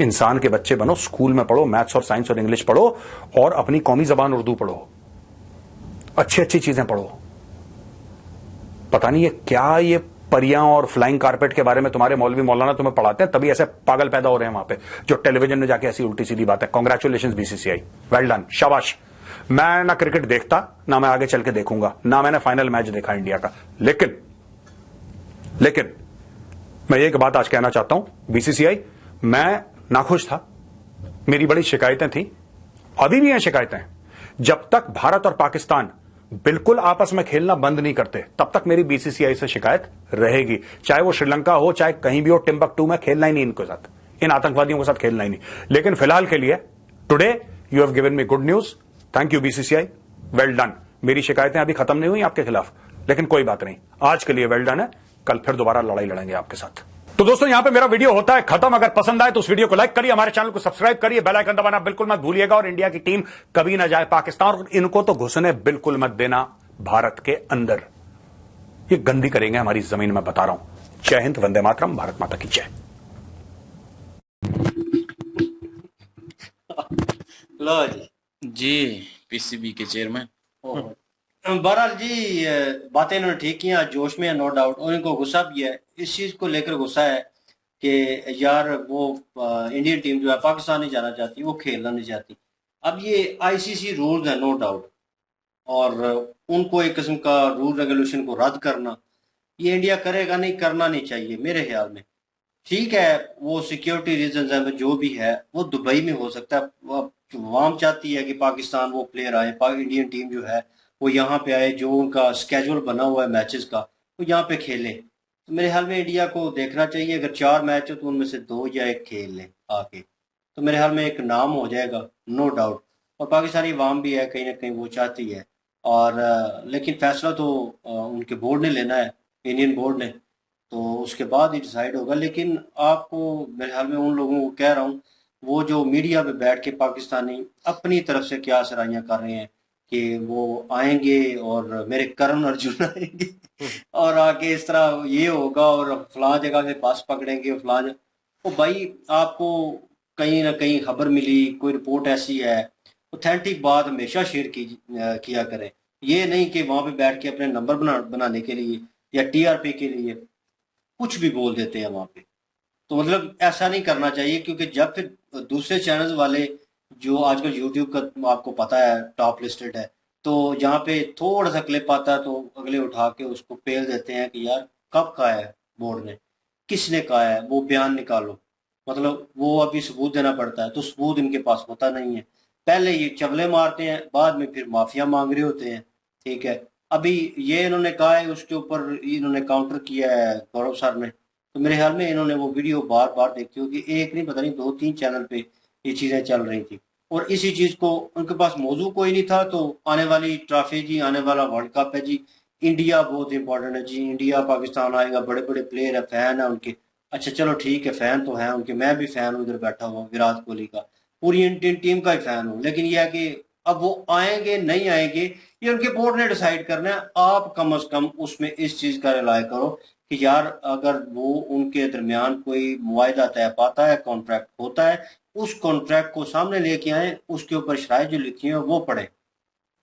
इंसान के बच्चे बनो, स्कूल में पढ़ो, मैथ्स और साइंस और इंग्लिश पढ़ो, और अपनी कौमी जबान उर्दू पढ़ो, अच्छी अच्छी चीजें पढ़ो। पता नहीं ये क्या, ये परियां और फ्लाइंग कारपेट के बारे में तुम्हारे मौलवी मौलाना तुम्हें पढ़ाते हैं, तभी ऐसे पागल पैदा हो रहे हैं वहां पे, जो टेलीविजन में जाके ऐसी उल्टी सीधी बात है। कांग्रेचुलेशंस बीसीसीआई, वेल डन, शाबाश। मैं ना क्रिकेट देखता, ना मैं आगे चल के देखूंगा, ना मैंने फाइनल मैच देखा इंडिया का, लेकिन मैं एक बात आज कहना चाहता हूं, बीसीसीआई, मैं नाखुश था, मेरी बड़ी शिकायतें थी, अभी भी हैं शिकायतें। जब तक भारत और पाकिस्तान बिल्कुल आपस में खेलना बंद नहीं करते, तब तक मेरी बीसीसीआई से शिकायत रहेगी, चाहे वो श्रीलंका हो, चाहे कहीं भी हो, टिम्बकटू में खेलना ही नहीं इनके साथ, इन आतंकवादियों के साथ खेलना ही नहीं। लेकिन फिलहाल के लिए today you have given me good news, thank you BCCI, well done. मेरी शिकायतें अभी खत्म नहीं हुई आपके खिलाफ, लेकिन कोई बात नहीं, आज के लिए वेल डन है, कल फिर दोबारा लड़ाई लड़ेंगे आपके साथ। तो दोस्तों यहां पे मेरा वीडियो होता है खत्म। अगर पसंद आए तो उस वीडियो को लाइक करिए, हमारे चैनल को सब्सक्राइब करिए, बेल आइकन दबाना बिल्कुल मत भूलिएगा, और इंडिया की टीम कभी ना जाए पाकिस्तान, और इनको तो घुसने बिल्कुल मत देना भारत के अंदर, ये गंदी करेंगे हमारी जमीन में, बता रहा हूं। जय हिंद, वंदे मातरम, भारत माता की जय। लो जी जी, पीसीबी के चेयरमैन। बहरहाल जी, बातें इन्होंने ठीक की, जोश में है नो डाउट, और इनको गुस्सा भी है, इस चीज को लेकर गुस्सा है कि यार वो इंडियन टीम जो है पाकिस्तान नहीं जाना चाहती, वो खेलना नहीं चाहती। अब ये आईसीसी रूल्स है नो डाउट, और उनको एक किस्म का रूल रेगुलेशन को रद्द करना, ये इंडिया करेगा नहीं, करना नहीं चाहिए मेरे ख्याल में। ठीक है, वो सिक्योरिटी रीजन है, जो भी है वो दुबई में हो सकता है, अवाम चाहती है कि पाकिस्तान वो प्लेयर आए, इंडियन टीम जो है वो यहाँ पे आए, जो उनका स्केड्यूल बना हुआ है मैचेस का, वो यहाँ पे खेले। तो मेरे ख्याल में इंडिया को देखना चाहिए, अगर 4 मैच हो तो उनमें से 2 या 1 खेल लें आके, तो मेरे ख्याल में एक नाम हो जाएगा नो डाउट। और पाकिस्तानी अवाम भी है, कहीं ना कहीं वो चाहती है, और लेकिन फैसला तो उनके बोर्ड ने लेना है, इंडियन बोर्ड ने, तो उसके बाद ही डिसाइड होगा। लेकिन आपको मेरे ख्याल में उन लोगों को कह रहा हूँ, वो जो मीडिया पे बैठ के पाकिस्तानी अपनी तरफ से क्या सराहियां कर रहे हैं कि वो आएंगे और मेरे करण अर्जुन आएंगे और आके इस तरह ये होगा और फलां जगह से बस पकड़ेंगे फलां तो भाई, आपको कहीं ना कहीं खबर मिली, कोई रिपोर्ट ऐसी है, ऑथेंटिक बात हमेशा शेयर किया करें। ये नहीं कि वहां पे बैठ के अपने नंबर बनाने के लिए या टीआरपी के लिए कुछ भी बोल देते हैं वहां पे। तो मतलब ऐसा नहीं करना चाहिए, क्योंकि जब फिर दूसरे चैनल्स वाले, जो आजकल यूट्यूब का आपको पता है टॉप लिस्टेड है, तो जहाँ पे थोड़ा सा क्लिप आता है तो अगले उठा के उसको पेल देते हैं कि यार कब कहा है बोर्ड ने, किसने कहा है, वो बयान निकालो। मतलब वो अभी सबूत देना पड़ता है, तो सबूत इनके पास होता नहीं है। पहले ये चवले मारते हैं, बाद में फिर माफिया मांग रहे होते हैं। ठीक है, अभी ये इन्होंने कहा है, उसके ऊपर इन्होंने काउंटर किया है गौरव सर ने, तो मेरे ख्याल में इन्होंने वो वीडियो बार बार देखी होगी, एक नहीं पता नहीं 2-3 चैनल पे ये चीजें चल रही थी, और इसी चीज को उनके पास मौजू कोई नहीं था। तो आने वाली ट्रॉफी जी, आने वाला वर्ल्ड कप है जी, इंडिया बहुत इंपॉर्टेंट है जी, इंडिया पाकिस्तान आएगा, बड़े बड़े प्लेयर है, फैन है उनके। अच्छा चलो ठीक है, फैन तो है उनके, मैं भी फैन हूँ, इधर बैठा हुआ विराट कोहली का, पूरी इंडियन टीम का ही फैन हूँ। लेकिन यह है कि अब वो आएंगे नहीं आएंगे, ये उनके बोर्ड ने डिसाइड करना है। आप कम अज कम उसमें इस चीज का रिलाय करो कि यार अगर वो उनके दरमियान कोई मुआहदा तय पाता है, कॉन्ट्रैक्ट होता है, उस कॉन्ट्रैक्ट को सामने लेके आए, उसके ऊपर शराइत जो लिखी है वो पढ़े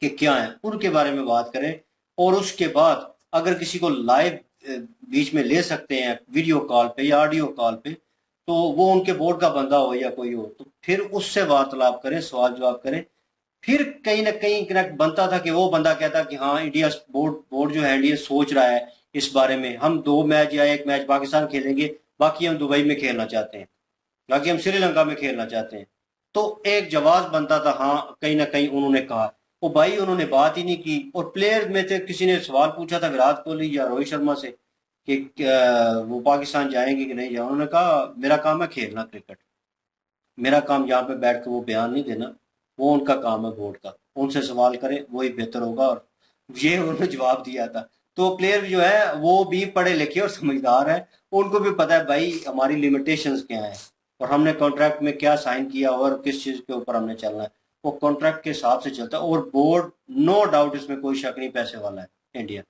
कि क्या है, उनके बारे में बात करें। और उसके बाद अगर किसी को लाइव बीच में ले सकते हैं वीडियो कॉल पे या ऑडियो कॉल पे, तो वो उनके बोर्ड का बंदा हो या कोई हो, तो फिर उससे वार्तालाप करें, सवाल जवाब करें। फिर कहीं ना कहीं कनेक्ट बनता था कि वो बंदा कहता कि हाँ इंडिया बोर्ड जो है इंडिया सोच रहा है इस बारे में, हम 2 मैच या 1 मैच पाकिस्तान खेलेंगे, बाकी हम दुबई में खेलना चाहते हैं, बाकी हम श्रीलंका में खेलना चाहते हैं। तो एक जवाब बनता था, हाँ कहीं ना कहीं उन्होंने कहा। वो भाई उन्होंने बात ही नहीं की। और प्लेयर में से किसी ने सवाल पूछा था विराट कोहली या रोहित शर्मा से कि वो पाकिस्तान जाएंगे कि नहीं जाएंगे। उन्होंने कहा मेरा काम है खेलना क्रिकेट, मेरा काम यहाँ पे बैठ के वो बयान नहीं देना, वो उनका काम है बोर्ड का, उनसे सवाल करें वही बेहतर होगा। और ये उन्होंने जवाब दिया था। तो प्लेयर जो है वो भी पढ़े लिखे और समझदार है, उनको भी पता है भाई हमारी लिमिटेशंस क्या है और हमने कॉन्ट्रैक्ट में क्या साइन किया और किस चीज के ऊपर हमने चलना है, वो कॉन्ट्रैक्ट के हिसाब से चलता है। और बोर्ड नो डाउट इसमें कोई शक नहीं पैसे वाला है इंडिया।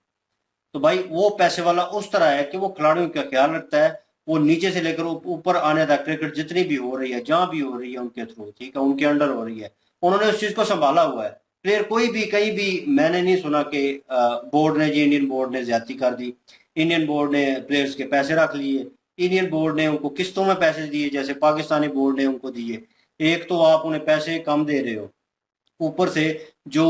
तो भाई वो पैसे वाला उस तरह है कि वो खिलाड़ियों का ख्याल रखता है, वो नीचे से लेकर ऊपर आने तक क्रिकेट जितनी भी हो रही है जहां भी हो रही है उनके थ्रू, ठीक है, उनके अंडर हो रही है, उन्होंने उस चीज को संभाला हुआ है। प्लेयर कोई भी कहीं भी मैंने नहीं सुना कि बोर्ड ने जी इंडियन बोर्ड ने ज्यादती कर दी, इंडियन बोर्ड ने प्लेयर्स के पैसे रख लिए, इंडियन बोर्ड ने उनको किस्तों में पैसे दिए जैसे पाकिस्तानी बोर्ड ने उनको दिए। एक तो आप उन्हें पैसे कम दे रहे हो, ऊपर से जो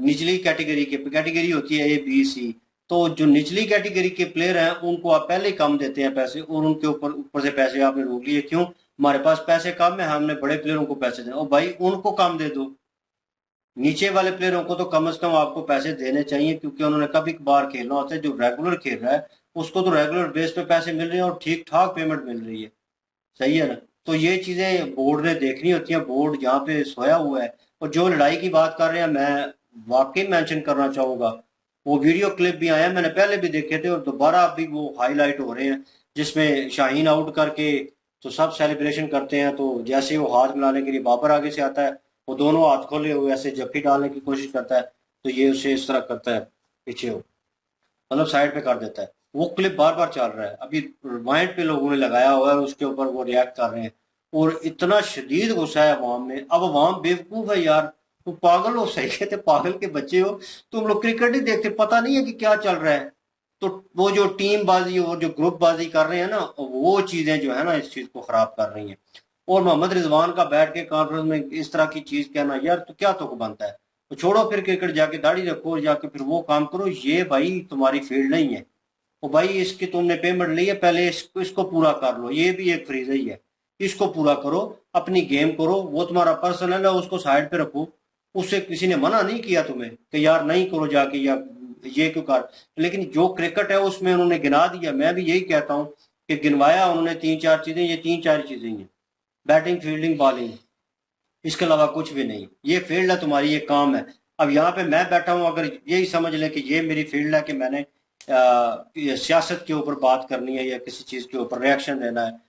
निचली कैटेगरी होती है ABC, तो जो निचली कैटेगरी के प्लेयर हैं उनको आप पहले ही कम देते हैं पैसे, और उनके ऊपर ऊपर से पैसे आपने रोक लिए। क्यों? हमारे पास पैसे कम है, हमने बड़े प्लेयरों को पैसे देना। और भाई उनको कम दे दो, नीचे वाले प्लेयरों को तो कम से कम आपको पैसे देने चाहिए, क्योंकि उन्होंने कभी कभार खेलना होता है। जो रेगुलर खेल रहा है उसको तो रेगुलर बेस पे पैसे मिल रहे हैं और ठीक ठाक पेमेंट मिल रही है, सही है ना। तो ये चीजें बोर्ड ने देखनी होती हैं, बोर्ड यहाँ पे सोया हुआ है। और जो लड़ाई की बात कर रहे हैं, मैं वाकई मेंशन करना चाहूंगा, वो वीडियो क्लिप भी आया, मैंने पहले भी देखे थे और दोबारा अभी वो हाईलाइट हो रहे हैं, जिसमें शाहीन आउट करके तो सब सेलिब्रेशन करते हैं, तो जैसे वो हाथ मिलाने के लिए बाबर आगे से आता है, वो दोनों हाथ खोले हुए ऐसे जफ्फी डालने की कोशिश करता है, तो ये उसे इस तरह करता है, पीछे हो मतलब साइड पे कर देता है। वो क्लिप बार बार चल रहा है, अभी रिमाइंड पे लोगों ने लगाया हुआ है, उसके ऊपर वो रिएक्ट कर रहे हैं। और इतना शदीद गुस्सा है अवाम में। अब अवाम बेवकूफ है यार, तुम पागल हो, सही कहते पागल के बच्चे हो, तुम लोग क्रिकेट नहीं देखते, पता नहीं है कि क्या चल रहा है। तो वो जो टीम बाजी और जो ग्रुप बाजी कर रहे हैं ना, वो चीजें जो है ना इस चीज को खराब कर रही हैं। और मोहम्मद रिजवान का बैठ के कॉन्फ्रेंस में इस तरह की चीज कहना, यार तो क्या तुक बनता है। तो छोड़ो फिर क्रिकेट, जाके दाढ़ी रखो और जाके फिर वो काम करो, ये भाई तुम्हारी फील्ड नहीं है। तो भाई इसकी तुमने पेमेंट ली है, पहले इसको पूरा कर लो, ये भी एक फ्रीज ही है, इसको पूरा करो, अपनी गेम करो, वो तुम्हारा पर्सनल है उसको साइड पे रखो। उससे किसी ने मना नहीं किया तुम्हें कि यार नहीं करो जाके या ये क्यों कर। लेकिन जो क्रिकेट है उसमें उन्होंने गिना दिया। मैं भी यही कहता हूँ कि गिनवाया उन्होंने तीन चार चीजें, ये तीन चार चीजें ही हैं, बैटिंग फील्डिंग बॉलिंग, इसके अलावा कुछ भी नहीं। ये फील्ड है तुम्हारी, ये काम है। अब यहाँ पे मैं बैठा हूँ, अगर यही समझ लें कि ये मेरी फील्ड है कि मैंने ये सियासत के ऊपर बात करनी है या किसी चीज के ऊपर रिएक्शन देना है,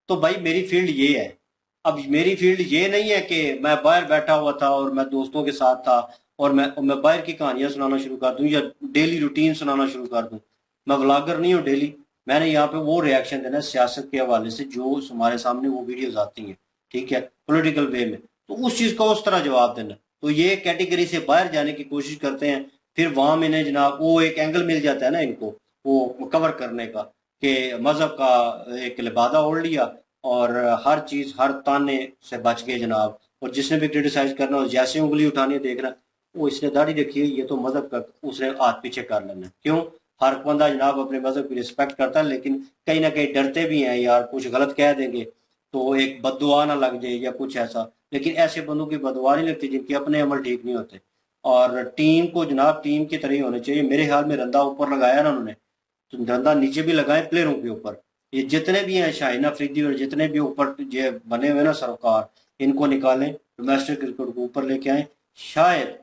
तो भाई मेरी फील्ड ये है। अब मेरी फील्ड ये नहीं है कि मैं बाहर बैठा हुआ था और मैं दोस्तों के साथ था और मैं बाहर की कहानियां सुनाना शुरू कर दूं या डेली रूटीन सुनाना शुरू कर दूं। मैं व्लॉगर नहीं हूँ डेली। मैंने यहाँ पे वो रिएक्शन देना है सियासत के हवाले से, जो हमारे सामने वो वीडियोज आती हैं, ठीक है, पॉलिटिकल वे में, तो उस चीज को उस तरह जवाब देना। तो ये कैटेगरी से बाहर जाने की कोशिश करते हैं, फिर वहां इन्हें जनाब वो एक एंगल मिल जाता है ना इनको वो कवर करने का, कि मजहब का एक लिबादा ओढ़ लिया और हर चीज हर ताने से बच गए जनाब। और जिसने भी क्रिटिसाइज करना हो, जैसे उंगली उठानी है, देखना वो इसने दाढ़ी रखी है, ये तो मजहब का, उसने हाथ पीछे कर लेना है। क्यों? हर बंदा जनाब अपने मजहब की रिस्पेक्ट करता है, लेकिन कहीं ना कहीं डरते भी हैं यार, कुछ गलत कह देंगे तो एक बददुआ ना लग जाए या कुछ ऐसा। लेकिन ऐसे बंदों की बददुआ नहीं लगती जिनके अपने अमल ठीक नहीं होते। और टीम को जनाब टीम की तरह ही होने चाहिए। मेरे ख्याल में रंदा ऊपर लगाया ना उन्होंने, तो रंदा नीचे भी लगाए प्लेयरों के ऊपर। ये जितने भी हैं शाहिन अफरीदी और जितने भी ऊपर ये बने हुए ना सरोकार, इनको निकालें, डोमेस्टिक क्रिकेट को ऊपर लेके आए। शायद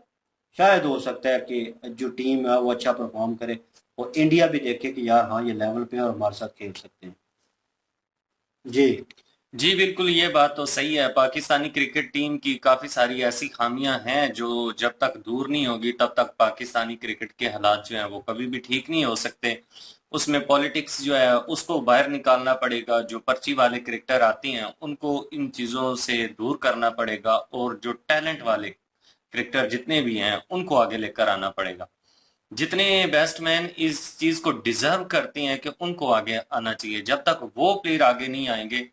शायद हो सकता है कि जो टीम है वो अच्छा परफॉर्म करे और इंडिया भी देखे कि यार हाँ ये लेवल पे है और हमारे साथ खेल सकते हैं। जी जी बिल्कुल, ये बात तो सही है। पाकिस्तानी क्रिकेट टीम की काफी सारी ऐसी खामियां हैं जो जब तक दूर नहीं होगी तब तक पाकिस्तानी क्रिकेट के हालात जो हैं वो कभी भी ठीक नहीं हो सकते। उसमें पॉलिटिक्स जो है उसको बाहर निकालना पड़ेगा। जो पर्ची वाले क्रिकेटर आते हैं उनको इन चीजों से दूर करना पड़ेगा और जो टैलेंट वाले क्रिकेटर जितने भी हैं उनको आगे लेकर आना पड़ेगा। जितने बैट्समैन इस चीज को डिजर्व करते हैं कि उनको आगे आना चाहिए, जब तक वो प्लेयर आगे नहीं आएंगे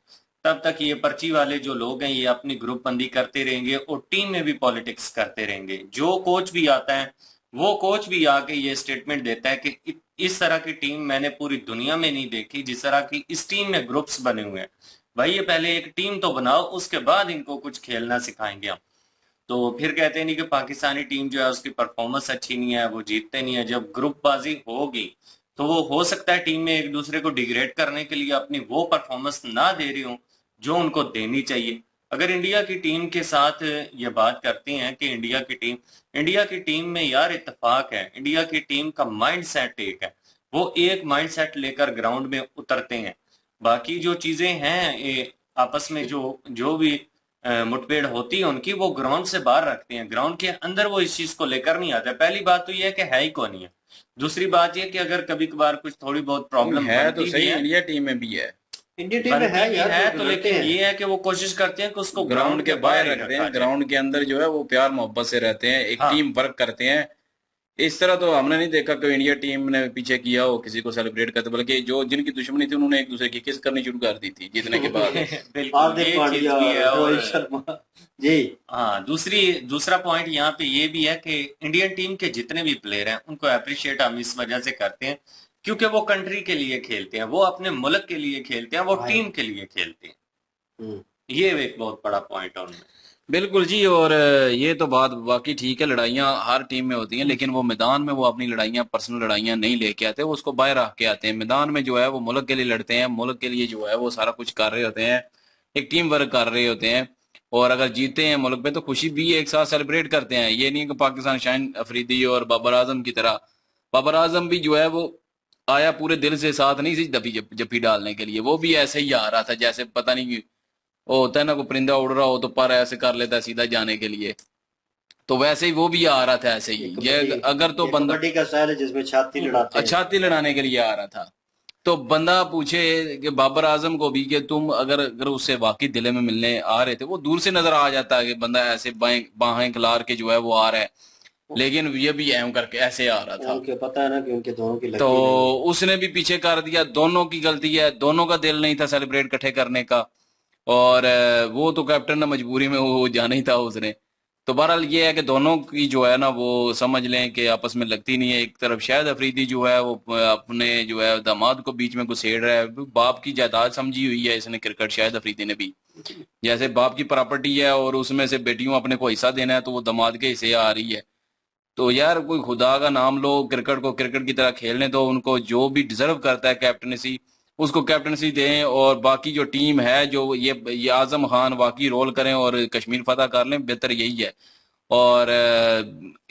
तब तक ये पर्ची वाले जो लोग हैं ये अपनी ग्रुप बंदी करते रहेंगे और टीम में भी पॉलिटिक्स करते रहेंगे। जो कोच भी आता है वो कोच भी आके ये स्टेटमेंट देता है कि इस तरह की टीम मैंने पूरी दुनिया में नहीं देखी जिस तरह की इस टीम में ग्रुप्स बने हुए हैं। भाई ये पहले एक टीम तो बनाओ, उसके बाद इनको कुछ खेलना सिखाएंगे हम। तो फिर कहते नहीं कि पाकिस्तानी टीम जो है उसकी परफॉर्मेंस अच्छी नहीं है, वो जीतते नहीं है। जब ग्रुपबाजी होगी तो वो हो सकता है टीम में एक दूसरे को डिग्रेड करने के लिए अपनी वो परफॉर्मेंस ना दे रही हो जो उनको देनी चाहिए। अगर इंडिया की टीम के साथ ये बात करते हैं कि इंडिया की टीम में यार इत्तेफाक है, इंडिया की टीम का माइंड सेट एक है, वो एक माइंड सेट लेकर ग्राउंड में उतरते हैं। बाकी जो चीजें हैं आपस में जो जो भी मुठभेड़ होती है उनकी, वो ग्राउंड से बाहर रखते हैं, ग्राउंड के अंदर वो इस चीज को लेकर नहीं आते। पहली बात तो ये है कि है ही कौन नहीं है। दूसरी बात ये कि अगर कभी कभार कुछ थोड़ी बहुत प्रॉब्लम है तो बनती भी सही, है, इंडिया टीम में भी है, इंडियन टीम में बनती है भी यार, है, वो तो बिगड़ते लेकिन हैं। ये है कि वो कोशिश करते हैं कि उसको ग्राउंड के बाहर ही रखते रखा हैं, जाए। ग्राउंड के अंदर जो है वो प्यार मोहब्बत से रहते हैं, एक हाँ टीम वर्क करते हैं। इस तरह तो हमने नहीं देखा कि इंडिया टीम ने पीछे किया हो किसी को सेलिब्रेट करते, बल्कि जो जिनकी दुश्मनी थी उन्होंने एक दूसरे की किस करनी शुरू कर दी थी जीतने के बाद। बिल्कुल हार्दिक ये चीज पांड्या, भी है। और रोहित शर्मा जी। हाँ, दूसरा पॉइंट यहाँ पे ये भी है कि इंडियन टीम के जितने भी प्लेयर हैं उनको अप्रिशिएट हम इस वजह से करते हैं क्योंकि वो कंट्री के लिए खेलते हैं, वो अपने मुल्क के लिए खेलते हैं, वो भाई टीम के लिए खेलते हैं। हम्म, ये एक बहुत बड़ा पॉइंट है उनमें। बिल्कुल जी। और ये तो बात बाकी ठीक है, लड़ाइयाँ हर टीम में होती हैं, लेकिन वो मैदान में वो अपनी लड़ाइयाँ, पर्सनल लड़ाइयाँ नहीं लेके आते, वो उसको बाहर रख के आते हैं। मैदान में जो है वो मुल्क के लिए लड़ते हैं, मुल्क के लिए जो है वो सारा कुछ कर रहे होते हैं, एक टीम वर्क कर रहे होते हैं। और अगर जीते हैं मुल्क पे तो खुशी भी एक साथ सेलिब्रेट करते हैं। ये नहीं है कि पाकिस्तान शाहीन अफरीदी और बाबर आजम की तरह, बाबर आजम भी जो है वो आया पूरे दिल से, साथ नहीं सी दबी जप्पी डालने के लिए, वो भी ऐसे ही आ रहा था जैसे पता नहीं वो होता है ना, कोई परिंदा उड़ रहा हो तो पर ऐसे कर लेता है सीधा जाने के लिए, तो वैसे ही वो भी आ रहा था ऐसे ये ही। ये कबड्डी, अगर तो ये बंदा कबड्डी का स्टाइल है जिसमें छाती लड़ाते हैं। छाती लड़ाने के लिए आ रहा था, तो बंदा पूछे कि बाबर आजम को भी कि तुम अगर अगर उससे वाकई दिले में मिलने आ रहे थे, वो दूर से नजर आ जाता है कि बंदा ऐसे बाएं बाहें खिलार के जो है वो आ रहा है, लेकिन ये भी एम करके ऐसे आ रहा था। उनके पता है ना कि उनके दोनों की तो लगती नहीं है। उसने भी पीछे कर दिया, दोनों की गलती है, दोनों का दिल नहीं था सेलिब्रेट इकट्ठे करने का। और वो तो कैप्टन ने मजबूरी में वो जाना ही था उसने। तो बहरहाल ये है कि दोनों की जो है ना वो समझ लें कि आपस में लगती नहीं है। एक तरफ शाहिद अफरीदी जो है वो अपने जो है दामाद को बीच में घुसेड़ रहा है, बाप की जायदाद समझी हुई है इसने क्रिकेट, शाहिद अफरीदी ने भी, जैसे बाप की प्रॉपर्टी है और उसमें से बेटियों अपने को हिस्सा देना है तो वो दामाद के हिस्से आ रही है। तो यार कोई खुदा का नाम लो, क्रिकेट को क्रिकेट की तरह खेलने दो उनको, जो भी डिजर्व करता है कैप्टनसी उसको कैप्टनसी दें, और बाकी जो टीम है जो ये आजम खान वाकई रोल करें और कश्मीर फतह कर लें, बेहतर यही है। और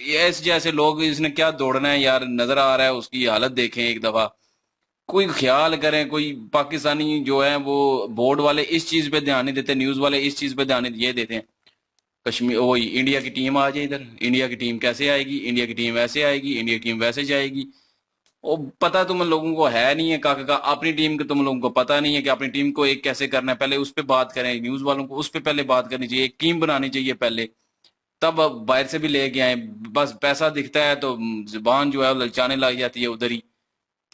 ये इस जैसे लोग, इसने क्या दौड़ना है यार, नजर आ रहा है उसकी हालत देखें एक दफा, कोई ख्याल करें। कोई पाकिस्तानी जो है वो बोर्ड वाले इस चीज पे ध्यान नहीं देते, न्यूज वाले इस चीज पे ध्यान ये देते हैं कश्मीर वही इंडिया की टीम आ जाए इधर, इंडिया की टीम कैसे आएगी, इंडिया की टीम ऐसे आएगी, इंडिया की टीम वैसे जाएगी। वो पता तुम लोगों को है नहीं है का अपनी टीम का तुम लोगों को पता नहीं है कि अपनी टीम को एक कैसे करना है, पहले उस पर बात करें। न्यूज वालों को उस पर पहले बात करनी चाहिए, एक टीम बनानी चाहिए पहले, तब अब बाहर से भी लेके आए। बस पैसा दिखता है तो जुबान जो है वो ललचाने लग जाती है उधर ही।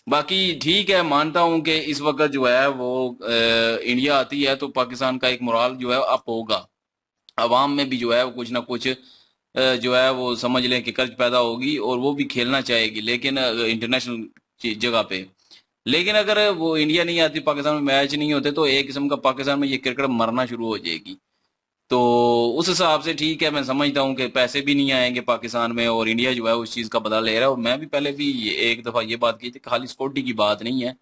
बाकी ठीक है, मानता हूं कि इस वक्त जो है वो इंडिया आती है तो पाकिस्तान का एक मोराल जो है अप होगा, अवाम में भी जो है वो कुछ ना कुछ जो है वो समझ लें कि कर्ज पैदा होगी और वो भी खेलना चाहेगी, लेकिन इंटरनेशनल जगह पे। लेकिन अगर वो इंडिया नहीं आती, पाकिस्तान में मैच नहीं होते, तो एक किस्म का पाकिस्तान में ये क्रिकेट मरना शुरू हो जाएगी। तो उस हिसाब से ठीक है, मैं समझता हूँ कि पैसे भी नहीं आएंगे पाकिस्तान में और इंडिया जो है उस चीज का बदला ले रहा है। और मैं भी पहले भी एक दफा ये बात की थी, खाली सिक्योरिटी की बात नहीं है,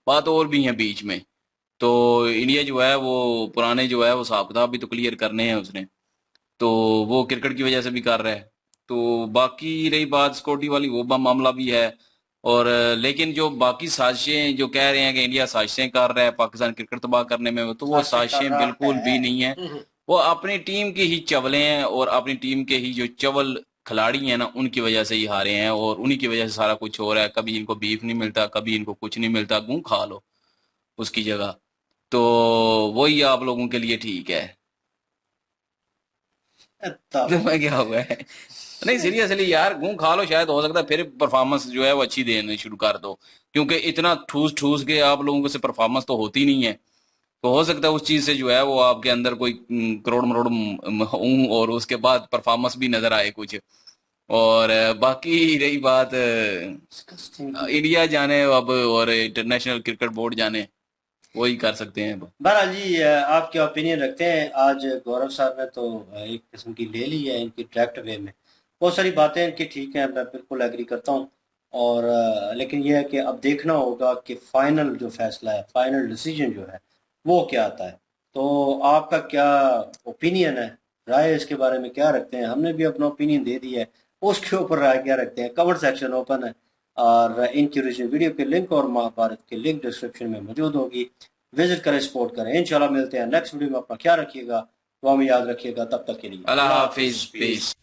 बात और भी है बीच में। तो इंडिया जो है वो पुराने जो है वो हिसाब किताब भी तो क्लियर करने हैं उसने, तो वो क्रिकेट की वजह से भी कर रहा है। तो बाकी रही बात सिक्योरिटी वाली, वो मामला भी है। और लेकिन जो बाकी साजिशें जो कह रहे हैं कि इंडिया साजिशें कर रहा है पाकिस्तान क्रिकेट तबाह करने में, तो वो साजिश कर साजिशें रहा बिल्कुल भी है। नहीं है। वो अपनी टीम के ही चवले हैं और अपनी टीम के ही जो चवल खिलाड़ी हैं ना उनकी वजह से ही हारे हैं और उन्हीं की वजह से सारा कुछ हो रहा है। कभी इनको बीफ नहीं मिलता, कभी इनको कुछ नहीं मिलता, गूं खा लो उसकी जगह। तो वही आप लोगों के लिए ठीक है। तब मैं क्या हुआ है, नहीं सीरियसली यार, घूम खा लो, शायद हो सकता है फिर परफॉर्मेंस जो है वो अच्छी देनी शुरू कर दो, क्योंकि इतना ठूस ठूस के आप लोगों से परफॉर्मेंस तो होती नहीं है। तो हो सकता है उस चीज से जो है वो आपके अंदर कोई करोड़ मरोड़ और उसके बाद परफॉर्मेंस भी नजर आए कुछ। और बाकी रही बात disgusting। इंडिया जाने अब और इंटरनेशनल क्रिकेट बोर्ड जाने, वही कर सकते हैं। बहरहाल जी, आप क्या ओपिनियन रखते हैं? आज गौरव साहब ने तो एक किस्म की ले ली है इनकी डायरेक्ट वे में, बहुत सारी बातें इनकी ठीक हैं, मैं बिल्कुल एग्री करता हूँ। और लेकिन यह है कि अब देखना होगा कि फाइनल जो फैसला है, फाइनल डिसीजन जो है वो क्या आता है। तो आपका क्या ओपिनियन है, राय इसके बारे में क्या रखते हैं? हमने भी अपना ओपिनियन दे दिया है, उसके ऊपर राय क्या रखते हैं? कमेंट सेक्शन ओपन है, और इनकी ओरिजिनल वीडियो के लिंक और महाभारत के लिंक डिस्क्रिप्शन में मौजूद होगी। विजिट करें, सपोर्ट करें। इंशाल्लाह मिलते हैं नेक्स्ट वीडियो में। अपना ख्याल रखिएगा, दुआ में याद रखिएगा। तब तक के लिए अल्लाह अल्लाह हाफिज, हाफिज, पीस। पीस।